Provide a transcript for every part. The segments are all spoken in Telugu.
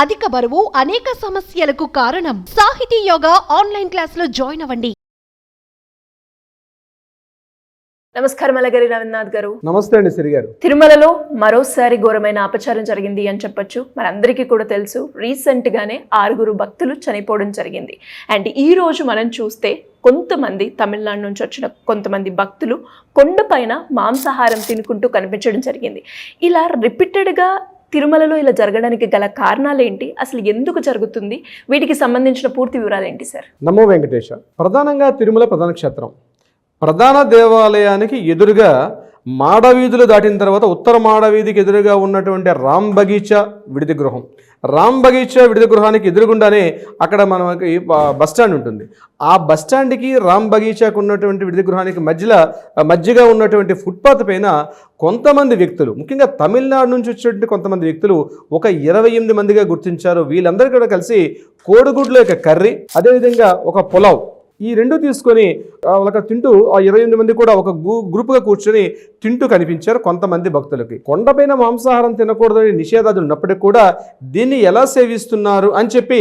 అధిక బరువు అనేక సమస్యలకు కారణం. సాహితీ యోగా ఆన్లైన్ క్లాసులో జాయిన్ అవ్వండి. నమస్కారం అలగరి రవీంద్రనాథ్ గారు. నమస్తే అండి సిరి గారు. తిరుమలలో మరోసారి ఘోరమైన అపచారం జరిగింది అని చెప్పొచ్చు. మనందరికీ కూడా తెలుసు, రీసెంట్ గానే 6 భక్తులు చనిపోవడం జరిగింది. అండ్ ఈ రోజు మనం చూస్తే కొంతమంది తమిళనాడు నుంచి వచ్చిన కొంతమంది భక్తులు కొండపైన మాంసాహారం తినుకుంటూ కనిపించడం జరిగింది. ఇలా రిపీటెడ్గా తిరుమలలో ఇలా జరగడానికి గల కారణాలు ఏంటి, అసలు ఎందుకు జరుగుతుంది, వీటికి సంబంధించిన పూర్తి వివరాలు ఏంటి సార్? నమో వెంకటేశ. ప్రధానంగా తిరుమల ప్రధాన క్షేత్రం, ప్రధాన దేవాలయానికి ఎదురుగా మాడవీధులు దాటిన తర్వాత ఉత్తర మాడవీధికి ఎదురుగా ఉన్నటువంటి రామ్ బగీచా విడిది గృహం. రామ్ బగీచా విడిది గృహానికి ఎదురుగుండానే అక్కడ మనకి బస్టాండ్ ఉంటుంది. ఆ బస్టాండ్కి రామ్ బగీచాకు ఉన్నటువంటి విడిది గృహానికి మధ్యగా ఉన్నటువంటి ఫుట్పాత్ పైన కొంతమంది వ్యక్తులు, ముఖ్యంగా తమిళనాడు నుంచి వచ్చేటువంటి కొంతమంది వ్యక్తులు ఒక 28 మందిగా గుర్తించారు. వీళ్ళందరూ కూడా కలిసి కోడిగుడ్ల యొక్క కర్రీ, అదేవిధంగా ఒక పులావ్, ఈ రెండు తీసుకొని వాళ్ళకి తింటూ ఆ 28 మంది కూడా ఒక గ్రూప్గా కూర్చొని తింటూ కనిపించారు కొంతమంది భక్తులకి. కొండపైన మాంసాహారం తినకూడదని నిషేధాలు ఉన్నప్పటికీ కూడా దీన్ని ఎలా సేవిస్తున్నారు అని చెప్పి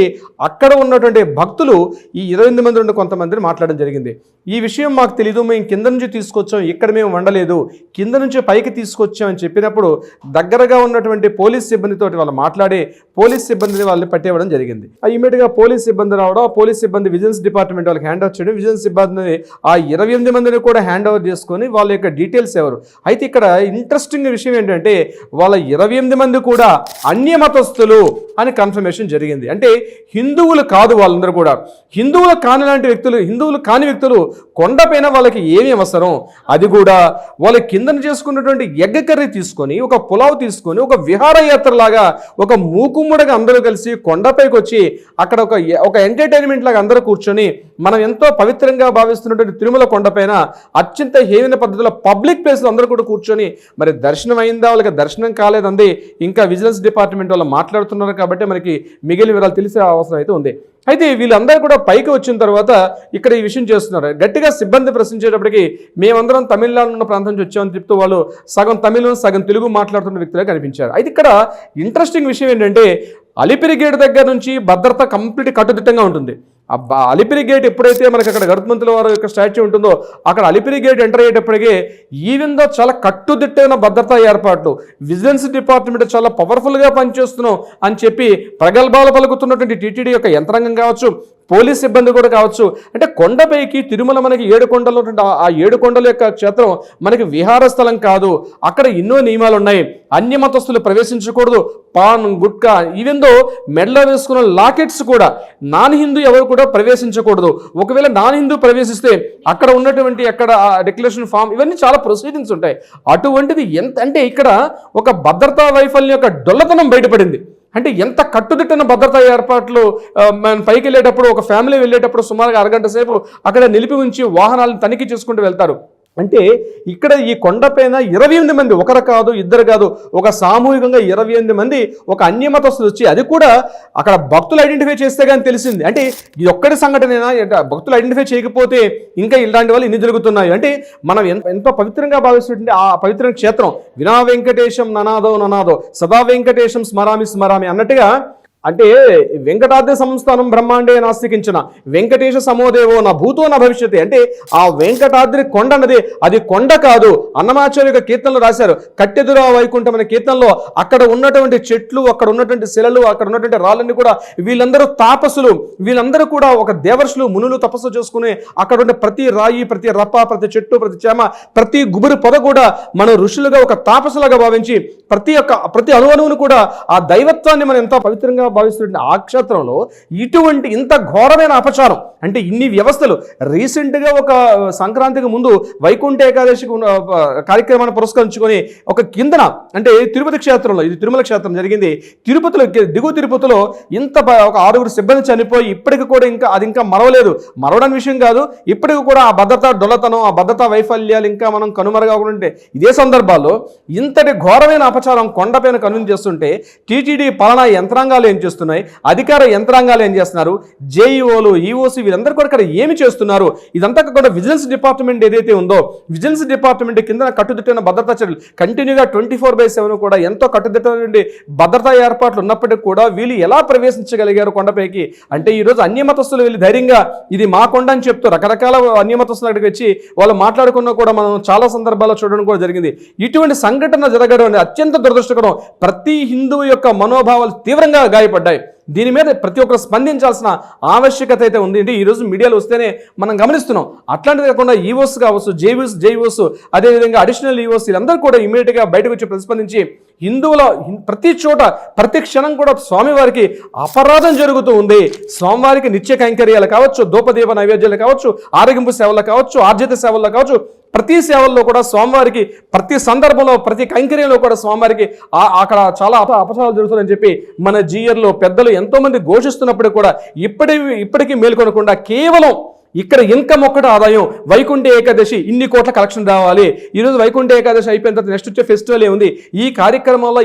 అక్కడ ఉన్నటువంటి భక్తులు ఈ 28 మంది ఉన్న కొంతమందిని మాట్లాడడం జరిగింది. ఈ విషయం మాకు తెలీదు, మేము కింద నుంచి తీసుకొచ్చాం, ఇక్కడ మేము వండలేదు, కింద నుంచి పైకి తీసుకొచ్చాం అని చెప్పినప్పుడు దగ్గరగా ఉన్నటువంటి పోలీస్ సిబ్బందితో వాళ్ళు మాట్లాడి పోలీస్ సిబ్బందిని వాళ్ళని పట్టేయడం జరిగింది. ఇమీడియట్గా పోలీస్ సిబ్బంది రావడం, ఆ పోలీస్ సిబ్బంది విజిలెన్స్ డిపార్ట్మెంట్ వాళ్ళకి హ్యాండ్ ఓవర్ చేయడం, విజిలెన్స్ సిబ్బందిని ఆ 28 మందిని కూడా హ్యాండ్ ఓవర్ చేసుకొని వాళ్ళ యొక్క డీటెయిల్స్ ఎవరు. అయితే ఇక్కడ ఇంట్రెస్టింగ్ విషయం ఏంటంటే వాళ్ళ 28 మంది కూడా అన్య మతస్థులు అని కన్ఫర్మేషన్ జరిగింది. అంటే హిందువులు కాదు, వాళ్ళందరూ కూడా హిందువులు కాని వ్యక్తులు కొండపైన వాళ్ళకి ఏమి అవసరం, అది కూడా వాళ్ళ కిందన చేసుకున్నటువంటి ఎగ్గ కర్రీ తీసుకొని, ఒక పులావ్ తీసుకొని, ఒక విహారయాత్రలాగా ఒక మూకుమ్మడిగా అందరూ కలిసి కొండపైకి వచ్చి అక్కడ ఒక ఎంటర్టైన్మెంట్ లాగా అందరూ కూర్చొని మనం ఎంతో పవిత్రంగా భావిస్తున్నటువంటి తిరుమల కొండపైన అత్యంత హేమైన పద్ధతిలో పబ్లిక్ ప్లేస్లో అందరూ కూడా కూర్చొని మరి దర్శనం అయిందా, వాళ్ళకి దర్శనం కాలేదండి, ఇంకా విజిలెన్స్ డిపార్ట్మెంట్ వాళ్ళు మాట్లాడుతున్నారు కాబట్టి మనకి మిగిలిన వివరాలు తెలిసే అవసరం అయితే ఉంది. అయితే వీళ్ళందరూ కూడా పైకి వచ్చిన తర్వాత ఇక్కడ ఈ విషయం చేస్తున్నారు. గట్టిగా సిబ్బంది ప్రశ్నించేటప్పటికి మేమందరం తమిళనాడు ఉన్న ప్రాంతం నుంచి వచ్చామని చెప్తూ వాళ్ళు సగం తమిళం సగం తెలుగు మాట్లాడుతున్న వ్యక్తులే కనిపించారు. అయితే ఇక్కడ ఇంట్రెస్టింగ్ విషయం ఏంటంటే అలిపిరి గేట్ దగ్గర నుంచి భద్రత కంప్లీట్ కట్టుదిట్టంగా ఉంటుంది. అలిపిరి గేట్ ఎప్పుడైతే మనకి అక్కడ గరుత్మంతుల వారి యొక్క స్టాచ్యూ ఉంటుందో అక్కడ అలిపిరి గేట్ ఎంటర్ అయ్యేటప్పటికే ఈవెన్ దో చాలా కట్టుదిట్టమైన భద్రతా ఏర్పాట్లు, విజిలెన్స్ డిపార్ట్మెంట్ చాలా పవర్ఫుల్గా పనిచేస్తున్నాం అని చెప్పి ప్రగల్భాలు పలుకుతున్నటువంటి టీటీడీ యొక్క యంత్రాంగం కావచ్చు, పోలీస్ సిబ్బంది కూడా కావచ్చు. అంటే కొండపైకి తిరుమల మనకి 7 కొండలు ఉంటుంది. ఆ 7 కొండల యొక్క క్షేత్రం మనకి విహార స్థలం కాదు, అక్కడ ఎన్నో నియమాలు ఉన్నాయి. అన్య మతస్థులు ప్రవేశించకూడదు, పాన్ గుట్కా ఈవెందో మెడలో వేసుకున్న లాకెట్స్ కూడా నాన్ హిందూ ఎవరు కూడా ప్రవేశించకూడదు. ఒకవేళ నాన్ హిందూ ప్రవేశిస్తే అక్కడ ఉన్నటువంటి డిక్లరేషన్ ఫామ్ ఇవన్నీ చాలా ప్రొసీడింగ్స్ ఉంటాయి. అటువంటిది ఎంత అంటే ఇక్కడ ఒక భద్రతా వైఫల్యం యొక్క డొల్లతనం బయటపడింది. అంటే ఎంత కట్టుదిట్టిన భద్రతా ఏర్పాట్లు, మనం పైకి వెళ్ళేటప్పుడు ఒక ఫ్యామిలీ వెళ్ళేటప్పుడు సుమారుగా అరగంట సేపు అక్కడ నిలిపి ఉంచి వాహనాలను తనిఖీ చేసుకుంటూ వెళ్తారు. అంటే ఇక్కడ ఈ కొండపైన 28 మంది, ఒకరు కాదు ఇద్దరు కాదు, ఒక సామూహికంగా 28 మంది ఒక అన్యమతస్తులు వచ్చి, అది కూడా అక్కడ భక్తులు ఐడెంటిఫై చేస్తే కానీ తెలిసింది. అంటే ఇది ఒక్కటి సంఘటనైనా, భక్తులు ఐడెంటిఫై చేయకపోతే ఇంకా ఇలాంటి వాళ్ళు ఇన్ని జరుగుతున్నాయి. అంటే మనం ఎంతో పవిత్రంగా భావిస్తుంటే ఆ పవిత్ర క్షేత్రం వినా వెంకటేశం ననాదో సదా వెంకటేశం స్మరామి అన్నట్టుగా, అంటే వెంకటాద్రి సంస్థానం బ్రహ్మాండే నాస్తికించిన వెంకటేశ సమోదేవో నా భూతో నా భవిష్యత్తు. అంటే ఆ వెంకటాద్రి కొండ అన్నది అది కొండ కాదు. అన్నమాచార్య యొక్క కీర్తనలు రాశారు, కట్టెదురా వైకుంఠం అనే కీర్తనలో అక్కడ ఉన్నటువంటి చెట్లు, అక్కడ ఉన్నటువంటి శిలలు, అక్కడ ఉన్నటువంటి రాళ్ళన్నీ కూడా వీళ్ళందరూ తాపసులు, వీళ్ళందరూ కూడా ఒక దేవర్షులు మునులు తపస్సు చేసుకుని అక్కడ ఉండే ప్రతి రాయి, ప్రతి రప్ప, ప్రతి చెట్టు, ప్రతి చేమ, ప్రతి గుబురు పొద కూడా మనం ఋషులుగా ఒక తాపసులుగా భావించి ప్రతి అణువును కూడా ఆ దైవత్వాన్ని మనం ఎంతో పవిత్రంగా భావిస్తున్న ఆ క్షేత్రంలో ఇటువంటి ఇంత ఘోరమైన అపచారం, అంటే ఇన్ని వ్యవస్థలు. రీసెంట్గా ఒక సంక్రాంతికి ముందు వైకుంఠ ఏకాదశికి కార్యక్రమాన్ని పురస్కరించుకొని ఒక కిందన, అంటే తిరుపతి క్షేత్రంలో, ఇది తిరుమల క్షేత్రం జరిగింది, తిరుపతిలో దిగువ తిరుపతిలో ఇంత ఒక 6 సిబ్బంది చనిపోయి ఇప్పటికి కూడా అది ఇంకా మరవలేదు. మరవడానికి విషయం కాదు, ఇప్పటికి కూడా ఆ భద్రతా డొల్లతనం, ఆ భద్రతా వైఫల్యాలు ఇంకా మనం కనుమరుగకుంటే ఇదే సందర్భాల్లో ఇంతటి ఘోరమైన అపచారం కొండపైన కనుగొని చేస్తుంటే టీటీడీ పాలనా యంత్రాంగాలు ఏం చేస్తున్నాయి? అధికార యంత్రాంగాలు ఏం చేస్తున్నారు? జేఈఓలు, ఈఓసి వీళ్ళందరూ కూడా ఇక్కడ ఏమి చేస్తున్నారు? ఇదంతా కూడా విజిలెన్స్ డిపార్ట్మెంట్ ఏదైతే ఉందో, విజిలెన్స్ డిపార్ట్మెంట్ కింద కట్టుదిట్టమైన భద్రతా చర్యలు కంటిన్యూగా 24/7 కూడా ఎంతో కట్టుదిట్టమైన భద్రతా ఏర్పాట్లు ఉన్నప్పటికీ కూడా వీళ్ళు ఎలా ప్రవేశించగలిగారు కొండపైకి అంటే ఈరోజు అన్యమతస్తులు వీళ్ళు ధైర్యంగా ఇది మా కొండ అని చెప్తూ రకరకాల అన్యమతస్తులు అక్కడికి వచ్చి వాళ్ళు మాట్లాడుకున్నా కూడా మనం చాలా సందర్భాల్లో చూడడం కూడా జరిగింది. ఇటువంటి సంఘటన జరగడం అత్యంత దురదృష్టకరం. ప్రతి హిందువు యొక్క మనోభావాలు తీవ్రంగా గాయపడ్డాయి. దీని మీద ప్రతి ఒక్కరు స్పందించాల్సిన ఆవశ్యకత అయితే ఉంది. అంటే ఈరోజు మీడియాలో వస్తేనే మనం గమనిస్తున్నాం. అట్లాంటిది కాకుండా ఈఓస్ కావచ్చు, జేఈఓస్ అదేవిధంగా అడిషనల్ ఈఓస్ వీళ్ళందరూ కూడా ఇమీడియట్గా బయటకు వచ్చి ప్రతిస్పందించి హిందువుల ప్రతి చోట ప్రతి క్షణం కూడా స్వామివారికి అపరాధం జరుగుతూ ఉంది. స్వామివారికి నిత్య కైంకర్యాలు కావచ్చు, ధూపదీప నైవేద్యాలు కావచ్చు, ఆరోగ్యంపు సేవలు కావచ్చు, ఆర్జిత సేవల్లో కావచ్చు, ప్రతి సేవల్లో కూడా స్వామివారికి ప్రతి సందర్భంలో ప్రతి కైంకర్యంలో కూడా స్వామివారికి అక్కడ చాలా అపచారాలు జరుగుతుందని చెప్పి మన జీయర్లో పెద్దలు ఎంతో మంది ఘోషిస్తున్నప్పుడు కూడా ఇప్పటికీ మేల్కొనకుండా కేవలం ఇక్కడ ఇన్కమ్ ఒక్కటి ఆదాయం వైకుంఠ ఏకాదశి ఇన్ని కోట్ల కలెక్షన్ రావాలి. ఈరోజు వైకుంఠ ఏకాదశి అయిపోయిన తర్వాత నెక్స్ట్ వచ్చే ఫెస్టివల్ ఉంది. ఈ కార్యక్రమంలో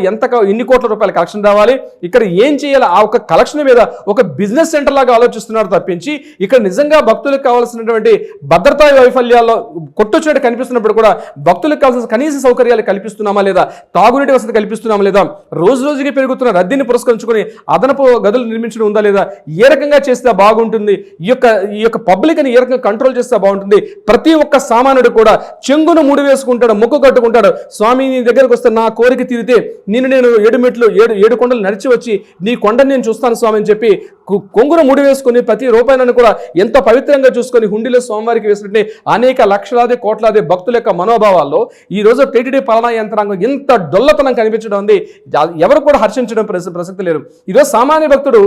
ఇన్ని కోట్ల రూపాయల కలెక్షన్ రావాలి. ఇక్కడ ఏం చేయాలి? ఆ ఒక కలెక్షన్ మీద ఒక బిజినెస్ సెంటర్ లాగా ఆలోచిస్తున్నారు తప్పించి ఇక్కడ నిజంగా భక్తులకు కావాల్సినటువంటి భద్రతా వైఫల్యాల్లో కొట్టొచ్చినట్టు కనిపిస్తున్నప్పుడు కూడా భక్తులకు కావాల్సిన కనీస సౌకర్యాలు కల్పిస్తున్నామా లేదా, తాగునీటి వసతి కల్పిస్తున్నామా లేదా, రోజు రోజుకి పెరుగుతున్న రద్దీని పురస్కరించుకొని అదనపు గదులు నిర్మించడం ఉందా లేదా, ఏ రకంగా చేస్తే బాగుంటుంది, ఈ యొక్క పబ్లిక్ ఏ రకంగా కంట్రోల్ చేస్తే బాగుంటుంది. ప్రతి ఒక్క సామాన్యుడు కూడా చెంగును ముడి వేసుకుంటాడు, మొక్కు కట్టుకుంటాడు. స్వామి నీ దగ్గరకు వస్తే నా కోరిక తీరితే నేను 7 కొండలు నడిచి వచ్చి నీ కొండని నేను చూస్తాను స్వామి అని చెప్పి కొంగున ముడి వేసుకుని ప్రతి రూపాయలను కూడా ఎంతో పవిత్రంగా చూసుకొని హుండీలో స్వామివారికి వేసినట్టు అనేక లక్షలాది కోట్లాది భక్తుల యొక్క మనోభావాల్లో ఈ రోజు టీటీడీ పాలనా యంత్రాంగం ఎంత డొల్లతనం కనిపించడం ఉంది. ఎవరు కూడా హర్షించడం ప్రసక్తి లేరు. ఈరోజు సామాన్య భక్తుడు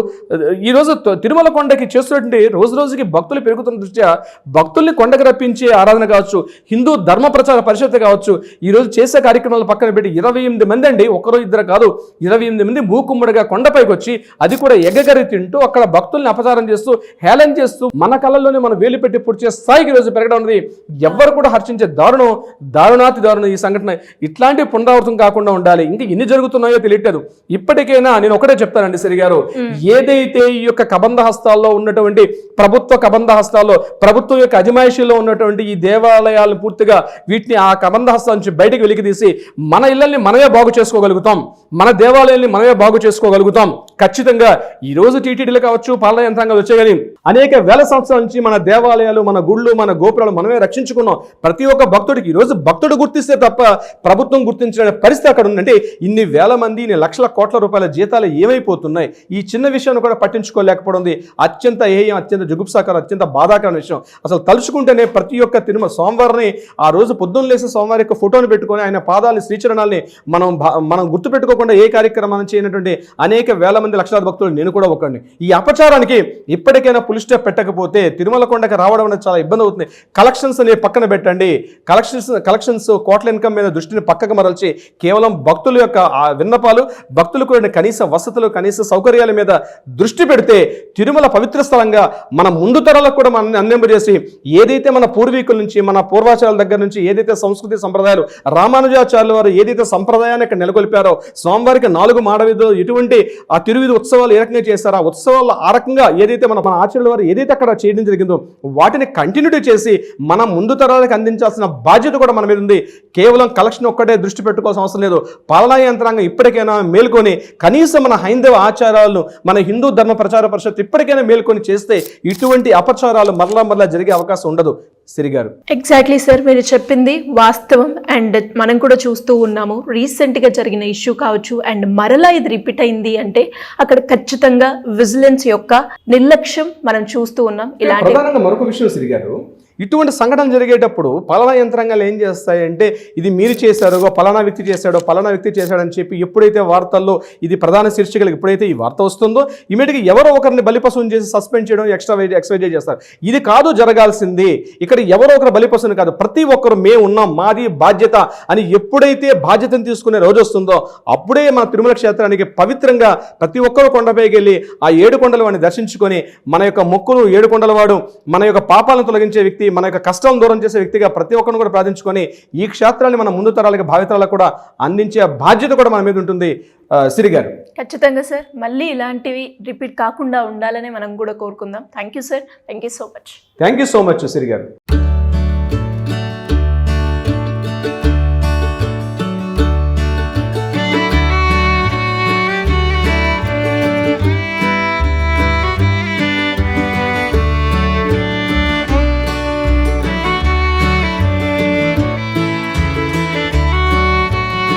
ఈరోజు తిరుమల కొండకి చేస్తున్నటువంటి రోజు రోజుకి భక్తులు పెరుగుతున్న దృష్ట్యా భక్తుల్ని కొండకు రప్పించే ఆరాధన కావచ్చు, హిందూ ధర్మ ప్రచార పరిషత్ కావచ్చు, ఈరోజు చేసే కార్యక్రమాలు పక్కన పెట్టి 28 మంది అండి, ఒకరు ఇద్దరు కాదు 28 మంది మూకుమ్మడిగా కొండపైకి వచ్చి అది కూడా ఎగగరి తింటూ అక్కడ భక్తుల్ని అపచారం చేస్తూ హేళన చేస్తూ మన కళ్ళల్లోనే మనం వేలు పెట్టి పుడిచే స్థాయికి ఈరోజు పెరగడం అనేది ఎవ్వరు కూడా హర్షించే దారుణాతి దారుణం ఈ సంఘటన. ఇట్లాంటి పునరావృతం కాకుండా ఉండాలి. ఇంకా ఎన్ని జరుగుతున్నాయో తెలియట్లేదు. ఇప్పటికైనా నేను ఒకటే చెప్తానండి సరి గారు, ఏదైతే ఈ యొక్క కబంధ హస్తాల్లో ఉన్నటువంటి ప్రభుత్వ కబంధ హస్తాల్లో ప్రభుత్వం యొక్క అజమాయిషీలో ఉన్నటువంటి ఈ దేవాలయాలను పూర్తిగా వీటిని ఆ కబంధ హస్తం నుంచి బయటకు వెలికితీసి మన ఇళ్లని మనమే బాగు చేసుకోగలుగుతాం, మన దేవాలయాల్ని మనమే బాగు చేసుకోగలుగుతాం. ఖచ్చితంగా ఈ రోజు టీటీడీలు కావచ్చు, పాలనా యంత్రాంగాలు వచ్చాయి కానీ అనేక వేల సంవత్సరాల నుంచి మన దేవాలయాలు, మన గుళ్ళు, మన గోపురాలు మనమే రక్షించుకున్నాం. ప్రతి ఒక్క భక్తుడికి ఈరోజు భక్తుడు గుర్తిస్తే తప్ప ప్రభుత్వం గుర్తించిన పరిస్థితి అక్కడ ఉందంటే ఇన్ని వేల మంది, ఇన్ని లక్షల కోట్ల రూపాయల జీతాలు ఏమైపోతున్నాయి? ఈ చిన్న విషయాన్ని కూడా పట్టించుకోలేకపోవడం అత్యంత హేయం, అత్యంత జుగుప్సాకరం, అత్యంత బాధాకరమైన విషయం. అసలు తలుచుకుంటేనే ప్రతి ఒక్క తిరుమల స్వామివారిని ఆ రోజు పొద్దున్న లేసి స్వామివారి యొక్క ఫోటోని పెట్టుకొని ఆయన పాదాలని, శ్రీచరణాలని మనం గుర్తుపెట్టుకోకుండా ఏ కార్యక్రమాన్ని చేయనటువంటి అనేక వేల మంది లక్షలాది భక్తులు నేను కూడా ఒకడిని. ఈ అపచారానికి ఇప్పటికైనా పులి స్టాప్ పెట్టకపోతే తిరుమల కొండకి రావడం అనేది చాలా ఇబ్బంది అవుతుంది. కలెక్షన్స్ అనే పక్కన పెట్టండి. కలెక్షన్స్ కోట్ల ఇన్కమ్ మీద దృష్టిని పక్కకు మరల్చి కేవలం భక్తుల యొక్క విన్నపాలు, భక్తులకు కనీస వసతులు, కనీస సౌకర్యాల మీద దృష్టి పెడితే తిరుమల పవిత్ర స్థలంగా మన ముందు తరాలకు కూడా మనం అందింపజేసి ఏదైతే మన పూర్వీకుల నుంచి, మన పూర్వాచారాల దగ్గర నుంచి ఏదైతే సంస్కృతి సంప్రదాయాలు రామానుజాచార్యుల వారు ఏదైతే సంప్రదాయాన్ని ఇక్కడ నెలకొల్పారో, స్వామివారికి 4 మాడవీధులు ఎటువంటి ఆ తిరువిధి ఉత్సవాలు ఏ రకంగా చేస్తారో, ఆ ఉత్సవాలు ఆ రకంగా ఏదైతే మన ఆచార్యుల వారు ఏదైతే అక్కడ చేయడం జరిగిందో వాటిని కంటిన్యూటీ చేసి మన ముందు తరాలకు అందించాల్సిన బాధ్యత కూడా మన మీద ఉంది. కేవలం కలెక్షన్ ఒక్కటే దృష్టి పెట్టుకోవాల్సిన అవసరం లేదు. పాలనా యంత్రాంగం ఇప్పటికైనా మేల్కొని కనీసం మన హైందవ ఆచారాలను, మన హిందూ ధర్మ ప్రచార పరిషత్ ఇప్పటికైనా మేల్కొని చేస్తే ఇటువంటి అపచారాలు మరలా జరిగే అవకాశం ఉండదు. సిరిగారు ఎగ్జాక్ట్లీ సార్, మీరు చెప్పింది వాస్తవం. అండ్ మనం కూడా చూస్తూ ఉన్నాము రీసెంట్గా జరిగిన ఇష్యూ కావచ్చు, అండ్ మరలా ఇది రిపీట్ అయింది అంటే అక్కడ ఖచ్చితంగా విజిలెన్స్ యొక్క నిర్లక్ష్యం మనం చూస్తూ ఉన్నాం. ఇలాంటి ప్రధానంగా మరొక విషయం సిరిగారు, ఇటువంటి సంఘటన జరిగేటప్పుడు పలానా యంత్రాంగాలు ఏం చేస్తాయంటే ఇది మీరు చేశారో, పలానా వ్యక్తి చేశాడని చెప్పి ఎప్పుడైతే వార్తల్లో ఇది ప్రధాన శీర్షికలు ఎప్పుడైతే ఈ వార్త వస్తుందో ఇమీడియట్గా ఎవరో ఒకరిని బలిపశువుని చేసి సస్పెండ్ చేయడం, ఎక్స్ట్రా చేస్తారు. ఇది కాదు జరగాల్సింది. ఇక్కడ ఎవరో ఒకరు బలిపశువుని కాదు, ప్రతి ఒక్కరు మేము ఉన్నాం, మాది బాధ్యత అని ఎప్పుడైతే బాధ్యతను తీసుకునే రోజు వస్తుందో అప్పుడే మన తిరుమల క్షేత్రానికి పవిత్రంగా ప్రతి ఒక్కరు కొండపైకి వెళ్ళి ఆ 7 కొండల వాడిని దర్శించుకొని మన యొక్క మొక్కులు 7 కొండల వాడు, మన యొక్క పాపాలను తొలగించే వ్యక్తి వ్యక్తి, మన యొక్క కష్టం దూరం చేసే వ్యక్తిగా ప్రతి ఒక్కరిని కూడా ప్రార్థించుకొని ఈ క్షేత్రాన్ని మన ముందు తరాలకి భావితరాలకు కూడా అందించే బాధ్యత కూడా మన మీద ఉంటుంది. సిరి గారు, ఖచ్చితంగా సార్, మళ్ళీ ఇలాంటివి రిపీట్ కాకుండా ఉండాలని మనం కూడా కోరుకుందాం. Thank you sir, thank you so much. Thank you so much Siri గారు.